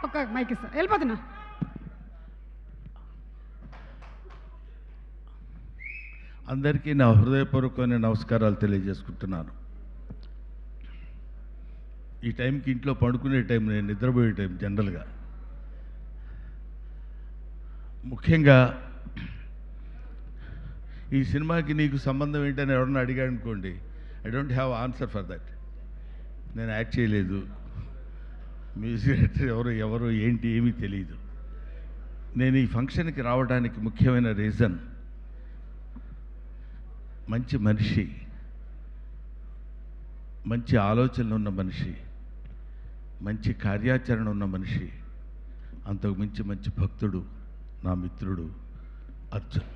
ఒక మైక్ ఇస్తా, వెళ్ళిపోతున్నా. అందరికీ నా హృదయపూర్వకమైన నమస్కారాలు తెలియజేసుకుంటున్నాను. ఈ టైంకి ఇంట్లో పడుకునే టైం, నేను నిద్రపోయే టైం జనరల్గా. ముఖ్యంగా ఈ సినిమాకి నీకు సంబంధం ఏంటని ఎవరన్నా అడిగాడు అనుకోండి, I don't have answer for that. నేను యాక్ట్ చేయలేదు, మ్యూజిక్ డైరెక్టర్ ఎవరు ఏంటి ఏమీ తెలియదు. నేను ఈ ఫంక్షన్కి రావడానికి ముఖ్యమైన రీజన్, మంచి మనిషి, మంచి ఆలోచనలు ఉన్న మనిషి, మంచి కార్యాచరణ ఉన్న మనిషి, అంతకు మించి మంచి భక్తుడు, నా మిత్రుడు అర్జున్.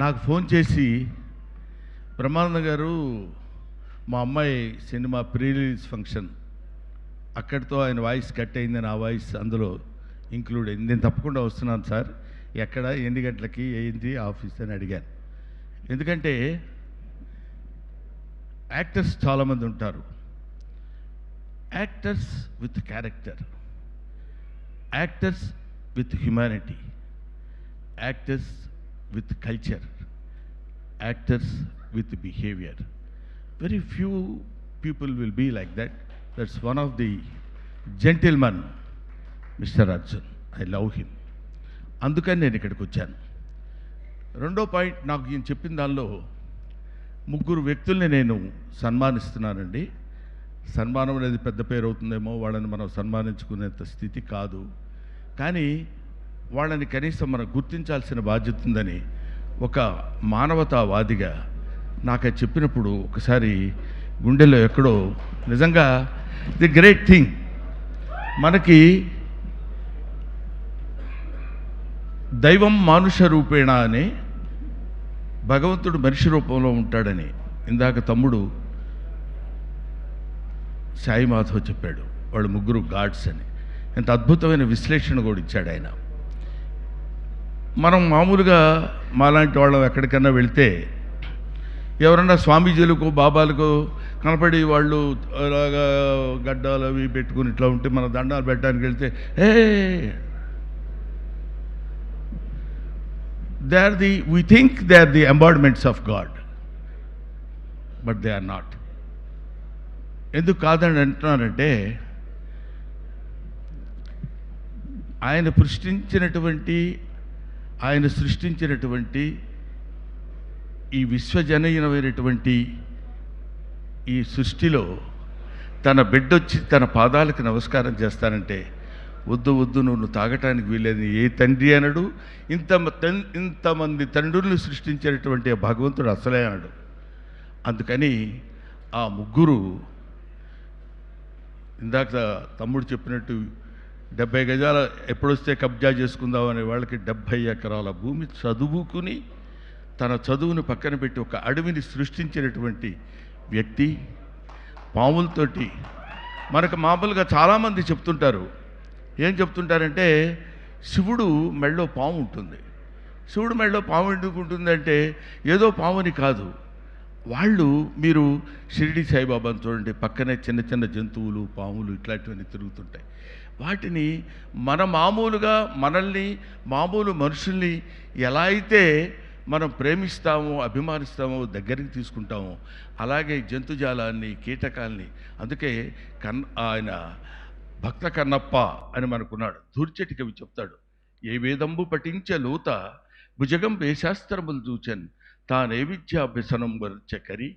నాకు ఫోన్ చేసి, బ్రహ్మానంద గారు మా అమ్మాయి సినిమా ప్రీ రిలీజ్ ఫంక్షన్, అక్కడితో ఆయన వాయిస్ కట్ అయిందని ఆ వాయిస్ అందులో ఇంక్లూడ్ అయింది, నేను తప్పకుండా వస్తున్నాను సార్, ఎక్కడ, ఎన్ని గంటలకి, ఏంటి ఆఫీస్ అని అడిగాను. ఎందుకంటే యాక్టర్స్ చాలామంది ఉంటారు, actors with character, actors with humanity, actors with culture, actors with behavior. Very few people will be like that. That's one of the gentleman, Mr. Arjun. I love him. అందుకని నేను ఇక్కడికి వచ్చాను. రెండో పాయింట్, నాకు ఈయన చెప్పిన దానిలో ముగ్గురు వ్యక్తుల్ని నేను సన్మానిస్తున్నానండి. సన్మానం అనేది పెద్ద పేరు అవుతుందేమో, వాళ్ళని మనం సన్మానించుకునేంత స్థితి కాదు, కానీ వాళ్ళని కనీసం మనం గుర్తించాల్సిన బాధ్యత ఉందని ఒక మానవతావాదిగా నాకు అది చెప్పినప్పుడు ఒకసారి గుండెల్లో ఎక్కడో, నిజంగా ది గ్రేట్ థింగ్, మనకి దైవం మానుష రూపేణ అని, భగవంతుడు మనిషి రూపంలో ఉంటాడని ఇందాక తమ్ముడు సాయి మాధవ్ చెప్పాడు. వాళ్ళు ముగ్గురు గాడ్స్ అని. ఎంత అద్భుతమైన విశ్లేషణ కూడా ఇచ్చాడు ఆయన. మనం మామూలుగా మాలాంటి వాళ్ళం ఎక్కడికన్నా వెళ్తే ఎవరన్నా స్వామీజీలకు బాబాలకు కనపడి వాళ్ళు అలాగా గడ్డాలు అవి పెట్టుకుని ఇట్లా ఉంటే మన దండాలు పెట్టడానికి వెళ్తే, we think they are the embodiments of God, but they are not. ఎందుకు కాదని అంటున్నానంటే, ఆయన సృష్టించినటువంటి ఈ విశ్వజనీయమైనటువంటి ఈ సృష్టిలో తన బిడ్డొచ్చి తన పాదాలకు నమస్కారం చేస్తానంటే, వద్దు వద్దు నువ్వు తాగటానికి వీలేదు ఏ తండ్రి అనడు. ఇంతమంది తండ్రుల్ని సృష్టించినటువంటి భగవంతుడు అసలే అనడు. అందుకని ఆ ముగ్గురు, ఇందాక తమ్ముడు చెప్పినట్టు 70 గజాల ఎప్పుడొస్తే కబ్జా చేసుకుందామనే వాళ్ళకి 70 ఎకరాల భూమి చదువుకుని తన చదువును పక్కన పెట్టి ఒక అడవిని సృష్టించినటువంటి వ్యక్తి. పాములతోటి మనకు మామూలుగా చాలామంది చెప్తుంటారు, ఏం చెప్తుంటారంటే శివుడు మెళ్ళో పాము ఉంటుంది. శివుడు మెళ్ళో పాము ఎందుకు ఉంటుందంటే ఏదో పాముని కాదు, వాళ్ళు మీరు షిరిడి సాయిబాబాను చూడండి, పక్కనే చిన్న చిన్న జంతువులు, పాములు ఇట్లాంటివన్నీ తిరుగుతుంటాయి. వాటిని మామూలుగా మనల్ని, మామూలు మనుషుల్ని ఎలా అయితే మనం ప్రేమిస్తామో, అభిమానిస్తామో, దగ్గరికి తీసుకుంటామో, అలాగే జంతుజాలాన్ని, కీటకాల్ని. అందుకే ఆయన భక్త కన్నప్ప అని మనకున్నాడు. ధూర్చటి కవి చెప్తాడు, ఏ వేదంబు పఠించ లూత భుజగం వేశాస్త్రములు చూచన్ తానే విద్యాభ్యసనం వర్చకరి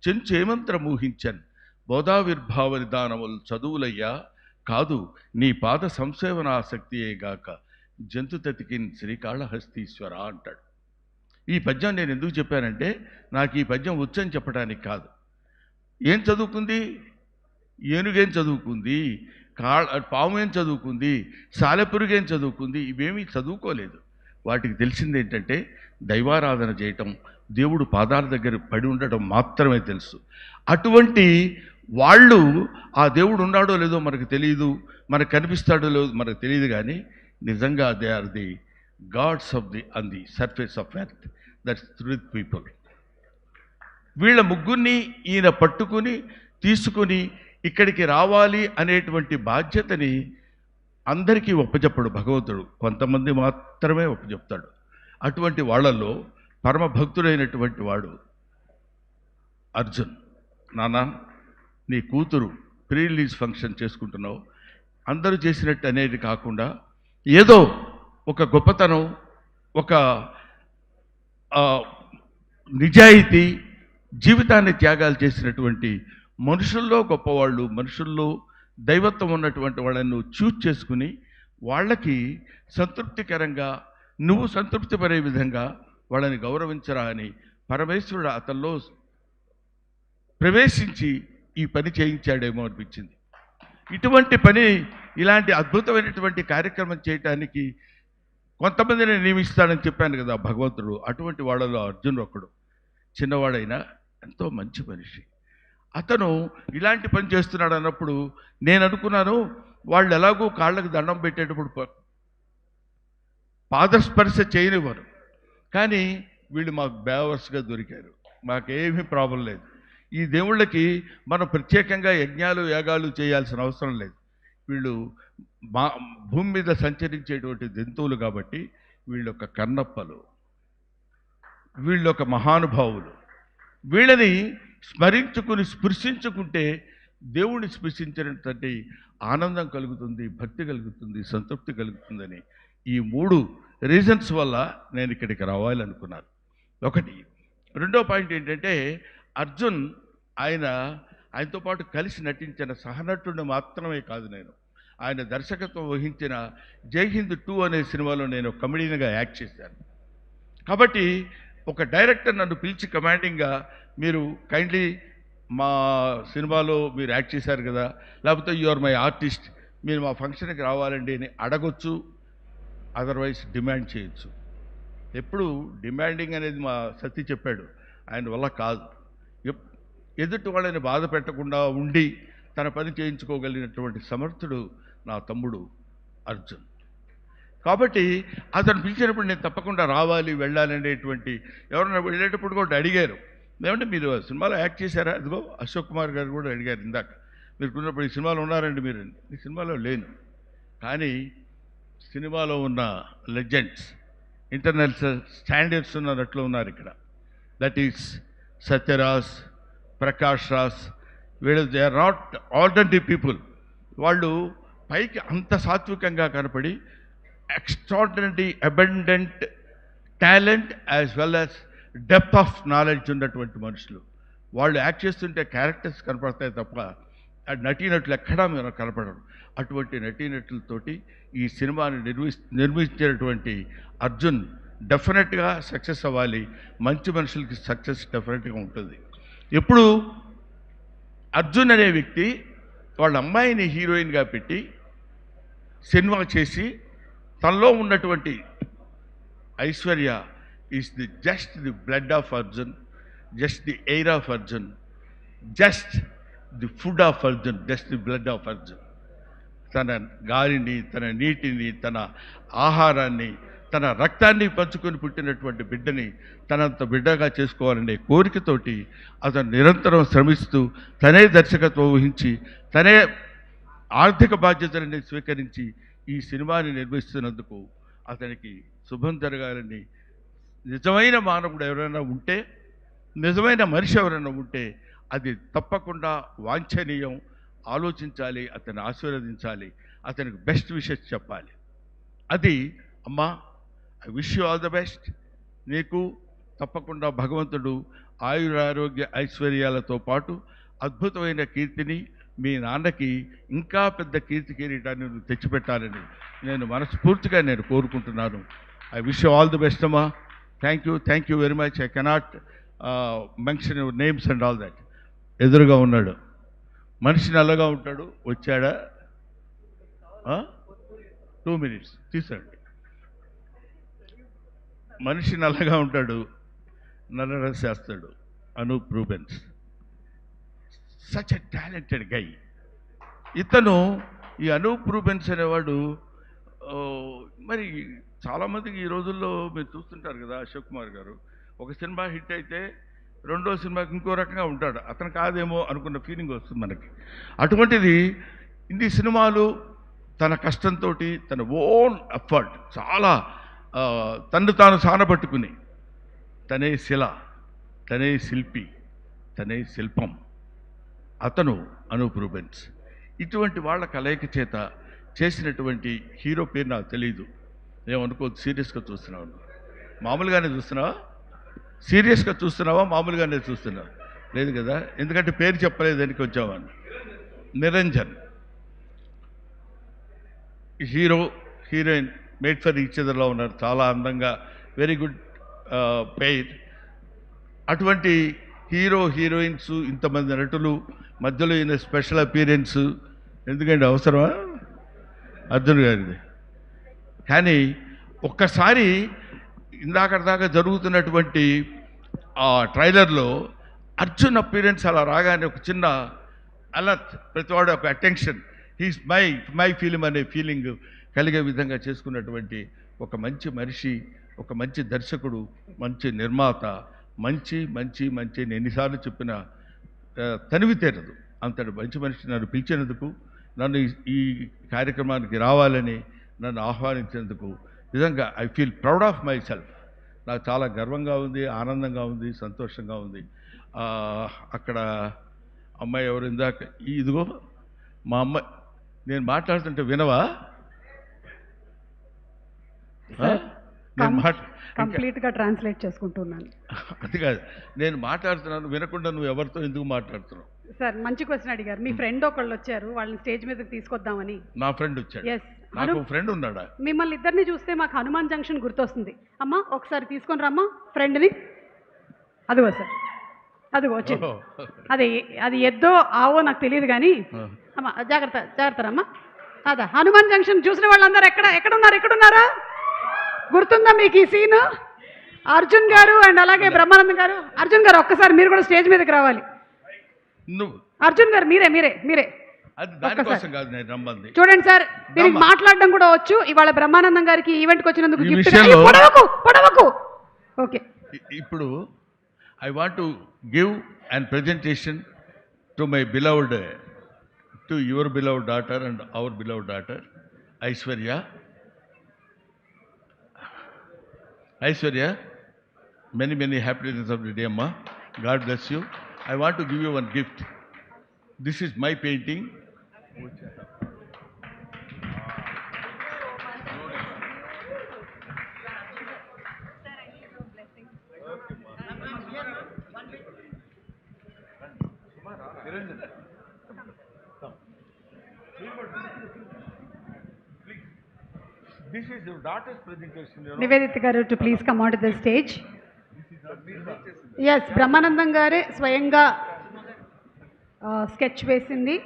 చెంచేమంత్ర మూహించన్ బోధావిర్భావ నిదానములు చదువులయ్యా కాదు నీ పాద సంసేవనాసక్తియేగాక జంతు తతికిన్ శ్రీకాళహస్తీశ్వర అంటాడు. ఈ పద్యం నేను ఎందుకు చెప్పానంటే, నాకు ఈ పద్యం వచ్చని చెప్పడానికి కాదు. ఏం చదువుకుంది? ఏనుగేం చదువుకుంది, పాము ఏం చదువుకుంది, సాలెపురుగేం చదువుకుంది? ఇవేమీ చదువుకోలేదు. వాటికి తెలిసింది ఏంటంటే దైవారాధన చేయటం, దేవుడు పాదాల దగ్గర పడి ఉండటం మాత్రమే తెలుసు. అటువంటి వాళ్ళు ఆ దేవుడు ఉన్నాడో లేదో మనకు తెలియదు, మనకు కనిపిస్తాడో లేదో మనకు తెలియదు, కానీ నిజంగా they are the gods of the on the surface of earth. That's truth people. వీళ్ళ ముగ్గురిని ఈయన పట్టుకుని తీసుకుని ఇక్కడికి రావాలి అనేటువంటి బాధ్యతని అందరికీ ఒప్పచెప్పడు భగవంతుడు, కొంతమంది మాత్రమే ఒప్పచెప్తాడు. అటువంటి వాళ్ళల్లో పరమ భక్తుడైనటువంటి వాడు అర్జున్. నాన్న, నీ కూతురు ప్రీ రిలీజ్ ఫంక్షన్ చేసుకుంటున్నావు, అందరూ చేసినట్టు అనేది కాకుండా ఏదో ఒక గొప్పతనం, ఒక నిజాయితీ, జీవితాన్ని త్యాగాలు చేసినటువంటి మనుషుల్లో గొప్పవాళ్ళు, మనుషుల్లో దైవత్వం ఉన్నటువంటి వాళ్ళను చూజ్ చేసుకుని వాళ్ళకి సంతృప్తికరంగా, నువ్వు సంతృప్తి పడే విధంగా వాళ్ళని గౌరవించరా అని పరమేశ్వరుడు అతనిలో ప్రవేశించి ఈ పని చేయించాడేమో అనిపించింది. ఇటువంటి పని, ఇలాంటి అద్భుతమైనటువంటి కార్యక్రమం చేయటానికి కొంతమందిని నియమిస్తాడని చెప్పాను కదా భగవంతుడు. అటువంటి వాళ్ళలో అర్జున్ ఒకడు. చిన్నవాడైనా ఎంతో మంచి మనిషి. అతను ఇలాంటి పని చేస్తున్నాడు అన్నప్పుడు నేను అనుకున్నాను, వాళ్ళు ఎలాగో కాళ్ళకు దండం పెట్టేటప్పుడు పాదస్పర్శ చేయనివ్వరు, కానీ వీళ్ళు మాకు బేవర్స్గా దొరికారు, మాకేమీ ప్రాబ్లం లేదు. ఈ దేవుళ్ళకి మనం ప్రత్యేకంగా యజ్ఞాలు యాగాలు చేయాల్సిన అవసరం లేదు. వీళ్ళు భూమి మీద సంచరించేటువంటి జంతువులు కాబట్టి వీళ్ళొక కన్నప్పలు, వీళ్ళొక మహానుభావులు. వీళ్ళని స్మరించుకుని స్పృశించుకుంటే దేవుడిని స్పృశించినటువంటి ఆనందం కలుగుతుంది, భక్తి కలుగుతుంది, సంతృప్తి కలుగుతుందని ఈ 3 రీజన్స్ వల్ల నేను ఇక్కడికి రావాలనుకున్నాను. ఒకటి. రెండో పాయింట్ ఏంటంటే, అర్జున్ ఆయనతో పాటు కలిసి నటించిన సహనటుడిని మాత్రమే కాదు, ఆయన దర్శకత్వం వహించిన జై హింద్ 2 అనే సినిమాలో నేను కమెడీగా యాక్ట్ చేశాను. కాబట్టి ఒక డైరెక్టర్ నన్ను పిలిచి కమాండింగ్గా, మీరు కైండ్లీ మా సినిమాలో మీరు యాక్ట్ చేశారు కదా, లేకపోతే యు ఆర్ మై ఆర్టిస్ట్, మీరు మా ఫంక్షన్కి రావాలండి అని అడగొచ్చు, అదర్వైజ్ డిమాండ్ చేయొచ్చు. ఎప్పుడు డిమాండింగ్ అనేది మా సతీ చెప్పాడు, ఆయన వల్ల కాదు. ఎదుటి వాళ్ళని బాధ పెట్టకుండా ఉండి తన పని చేయించుకోగలిగినటువంటి సమర్థుడు నా తమ్ముడు అర్జున్. కాబట్టి అతను పిలిచినప్పుడు నేను తప్పకుండా రావాలి, వెళ్ళాలి అనేటువంటి, ఎవరైనా వెళ్ళేటప్పుడు కూడా అడిగారు, ఏమంటే మీరు సినిమాలో యాక్ట్ చేశారా? అదిగో అశోక్ కుమార్ గారు కూడా అడిగారు ఇందాక, మీరు ఉన్నప్పుడు ఈ సినిమాలో ఉన్నారండి మీరు? ఈ సినిమాలో లేను, కానీ సినిమాలో ఉన్న లెజెండ్స్, ఇంటర్నేషనల్ స్టాండర్డ్స్ ఉన్న నట్లు ఉన్నారు ఇక్కడ. That is Sathyaraj, Prakash Raj. వీళ్ళు they are not ordinary people. వాళ్ళు పైకి అంత సాత్వికంగా కనపడి extraordinary abundant talent as well as depth of knowledge ఉన్నటువంటి మనుషులు. వాళ్ళు యాక్ట్ చేస్తుంటే క్యారెక్టర్స్ కనపడతాయి తప్ప నటీనటులు ఎక్కడా మీరు కనపడరు. అటువంటి నటీనటులతోటి ఈ సినిమాని నిర్మించినటువంటి అర్జున్ డెఫినెట్గా సక్సెస్ అవ్వాలి. మంచి మనుషులకి సక్సెస్ డెఫినెట్గా ఉంటుంది. ఎప్పుడు అర్జున్ అనే వ్యక్తి వాళ్ళ అమ్మాయిని హీరోయిన్గా పెట్టి సినిమా చేసి తనలో ఉన్నటువంటి Aishwarya is just the blood of Arjun, just the air of Arjun, just the food of Arjun, just the blood of Arjun. తన గాలిని, తన నీటిని, తన ఆహారాన్ని, తన రక్తాన్ని పంచుకొని పుట్టినటువంటి బిడ్డని తనంత బిడ్డగా చేసుకోవాలనే కోరికతోటి అతను నిరంతరం శ్రమిస్తూ తనే దర్శకత్వం వహించి తనే ఆర్థిక బాధ్యతలని స్వీకరించి ఈ సినిమాని నిర్మిస్తున్నందుకు అతనికి శుభం జరగాలని, నిజమైన మానవుడు ఎవరైనా ఉంటే, నిజమైన మనిషి ఎవరైనా ఉంటే అది తప్పకుండా వాంఛనీయం, ఆలోచించాలి, అతన్ని ఆశీర్వదించాలి, అతనికి బెస్ట్ విషెస్ చెప్పాలి. అది అమ్మా, I wish you all the best. నీకు తప్పకుండా భగవంతుడు ఆయురారోగ్య ఐశ్వర్యాలతో పాటు అద్భుతమైన కీర్తిని, మీ నాన్నకి ఇంకా పెద్ద కీర్తి కిరీటాన్ని నువ్వు తెచ్చిపెట్టాలని నేను మనస్ఫూర్తిగా కోరుకుంటున్నాను. I wish you all the best అమ్మా. Thank you very much. I cannot mention your names and all that. ఎదురుగా ఉన్నాడు మనిషి, నల్లగా ఉంటాడు, వచ్చాడా? 2 minutes తీసండి. మనిషి నల్లగా ఉంటాడు, నల్ల డ్రెస్ చేస్తాడు. Anup Rubens, such a talented guy. ఇతను, ఈ అనూప్ రూబెన్స్ అనేవాడు, మరి చాలామందికి ఈ రోజుల్లో మీరు చూస్తుంటారు కదా, అశోక్ కుమార్ గారు ఒక సినిమా హిట్ అయితే రెండో సినిమాకి ఇంకో రకంగా ఉంటాడు. అతను కాదేమో అనుకున్న ఫీలింగ్ వస్తుంది మనకి. అటువంటిది ఇన్ని సినిమాలు తన కష్టంతో, తన ఓన్ ఎఫర్ట్, చాలా తన్ను తాను సానబట్టుకుని, తనే శిల, తనే శిల్పి, తనే శిల్పం, అతను అనూప్ రూబెన్స్. ఇటువంటి వాళ్ళ కలయిక చేత చేసినటువంటి హీరో పేరు నాకు తెలియదు. ఏమనుకోవద్దు, సీరియస్గా చూస్తున్నావు, మామూలుగానే చూస్తున్నావా? సీరియస్గా చూస్తున్నావా, మామూలుగానే చూస్తున్నావా? లేదు కదా, ఎందుకంటే పేరు చెప్పలేదని వచ్చామని. Niranjan hero heroine made for each అదర్లో ఉన్నారు, చాలా అందంగా, వెరీ గుడ్ పెయిర్. అటువంటి హీరో హీరోయిన్స్, ఇంతమంది నటులు మధ్యలో ఈయన స్పెషల్ అపీరెన్స్ ఎందుకంటే అవసరమా అర్జున్ గారిది? కానీ ఒక్కసారి ఇందాక జరుగుతున్నటువంటి ఆ ట్రైలర్లో అర్జున్ అపీరెన్స్ అలా రాగానే ఒక చిన్న అలర్ట్, ప్రతివాడు ఒక అటెన్షన్, హీస్ మై ఫిలిం అనే ఫీలింగ్ కలిగే విధంగా చేసుకున్నటువంటి ఒక మంచి మనిషి, ఒక మంచి దర్శకుడు, మంచి నిర్మాత, మంచి మంచి మంచి ఎన్నిసార్లు చెప్పిన తనివి తీరదు. అంతటి మంచి మనిషి నన్ను పిలిచినందుకు, నన్ను ఈ కార్యక్రమానికి రావాలని నన్ను ఆహ్వానించినందుకు నిజంగా I feel proud of my self. నాకు చాలా గర్వంగా ఉంది, ఆనందంగా ఉంది, సంతోషంగా ఉంది. అక్కడ అమ్మాయి ఎవరు ఇందాక, ఇదిగో మా అమ్మాయి, నేను మాట్లాడుతుంటే వినవా? కంప్లీట్గా ట్రాన్స్లేట్ చేసుకుంటున్నాను. అది కాదు, నేను మాట్లాడుతున్నాను వినకుండా నువ్వు ఎవరితో ఎందుకు మాట్లాడుతున్నావు? సార్ మంచి క్వశ్చన్ అడిగారు. మీ ఫ్రెండ్ ఒకళ్ళు వచ్చారు, వాళ్ళని స్టేజ్ మీదకి తీసుకొద్దామని. నా ఫ్రెండ్ వచ్చాడు? ఎస్. నాకు ఫ్రెండ్ ఉన్నాడా? మిమ్మల్ని ఇద్దరిని చూస్తే మాకు హనుమాన్ జంక్షన్ గుర్తొస్తుంది. అమ్మా ఒకసారి తీసుకొని రమ్మా ఫ్రెండ్ని. అదిగో సార్, అదిగో వచ్చింది. అది ఎద్దో ఆవో నాకు తెలియదు కానీ అమ్మా జాగ్రత్త జాగ్రత్త రమ్మా. అదా హనుమాన్ జంక్షన్ చూసిన వాళ్ళందరూ ఎక్కడున్నారా? గుర్తుందా మీకు ఈ సీను? అర్జున్ గారు అండ్ అలాగే బ్రహ్మానందం గారు. అర్జున్ గారు ఒక్కసారి మీరు కూడా స్టేజ్ మీదకి రావాలి. అర్జున్ గారు మీరే చూడండి సార్, మీరు మాట్లాడడం కూడా వచ్చు. ఇవాళ బ్రహ్మానందం గారికి ఈవెంట్కి వచ్చినందుకు పొడవకు. ఓకే, ఇప్పుడు I want to give and presentation to my beloved, to your beloved daughter and hour beloved daughter Aishwarya, many happy returns of the day, Amma. God bless you. I want to give you one gift. This is my painting. This is your daughter's presentation. Nivedita garu to please come onto the stage. Yes, Brahmanandam gare స్వయంగా sketch వేసింది.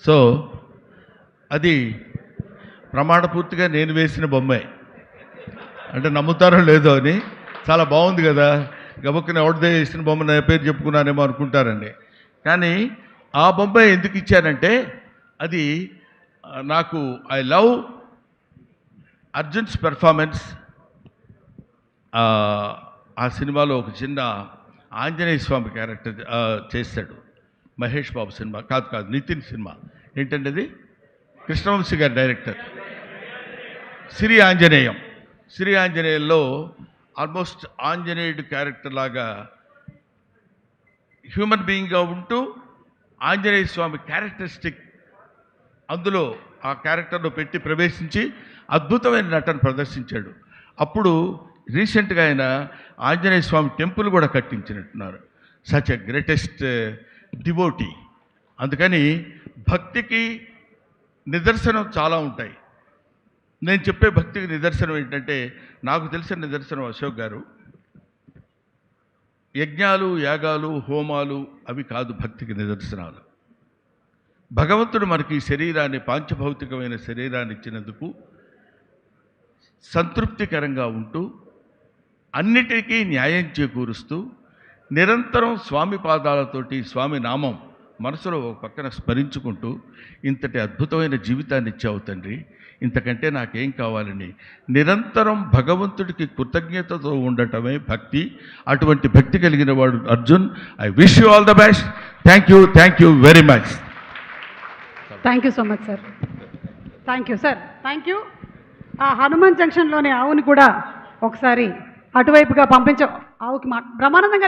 So అది ప్రమాణపూర్తిగా నేను వేసిన బొమ్మే, అంటే నమ్ముతారో లేదో అని. చాలా బాగుంది కదా, గబక్కున ఎవరిదే వేసిన బొమ్మ నా పేరు చెప్పుకున్నానేమో అనుకుంటారండి. కానీ ఆ బొమ్మ ఎందుకు ఇచ్చానంటే, అది నాకు ఐ లవ్ అర్జున్స్ పెర్ఫార్మెన్స్. ఆ సినిమాలో ఒక చిన్న ఆంజనేయ స్వామి క్యారెక్టర్ చేశాడు. మహేష్ బాబు సినిమా కాదు, నితిన్ సినిమా. ఏంటంటే అది కృష్ణవంశీ గారి డైరెక్టర్. శ్రీ ఆంజనేయంలో ఆల్మోస్ట్ ఆంజనేయుడు క్యారెక్టర్ లాగా హ్యూమన్ బీయింగ్గా ఉంటూ ఆంజనేయ స్వామి క్యారెక్టరిస్టిక్ అందులో ఆ క్యారెక్టర్లో పెట్టి ప్రవేశించి అద్భుతమైన నటన ప్రదర్శించాడు. అప్పుడు రీసెంట్గా ఆయన ఆంజనేయ స్వామి టెంపుల్ కూడా కట్టించినట్టున్నారు. Such a greatest devotee. అందుకని భక్తికి నిదర్శనం చాలా ఉంటాయి. నేను చెప్పే భక్తికి నిదర్శనం ఏంటంటే, నాకు తెలిసిన నిదర్శనం అశోక్ గారు, యజ్ఞాలు యాగాలు హోమాలు అవి కాదు భక్తికి నిదర్శనాలు. భగవంతుడు మనకి ఈ శరీరాన్ని, పాంచభౌతికమైన శరీరాన్ని ఇచ్చినందుకు సంతృప్తికరంగా ఉంటూ అన్నిటికీ న్యాయం చేకూరుస్తూ నిరంతరం స్వామి పాదాలతోటి స్వామి నామం మనసులో ఒక పక్కన స్మరించుకుంటూ ఇంతటి అద్భుతమైన జీవితాన్ని ఇచ్చావు తండ్రి, ఇంతకంటే నాకేం కావాలని నిరంతరం భగవంతుడికి కృతజ్ఞతతో ఉండటమే భక్తి. అటువంటి భక్తి కలిగిన వాడు Arjun. I wish you all the best. Thank you very much. Thank you so much sir. Thank you sir. Thank you. ఆ హనుమాన్ జంక్షన్లోని ఆవుని కూడా ఒకసారి అటువైపుగా పంపించ ఆవుకి బ్రహ్మానందం గారికి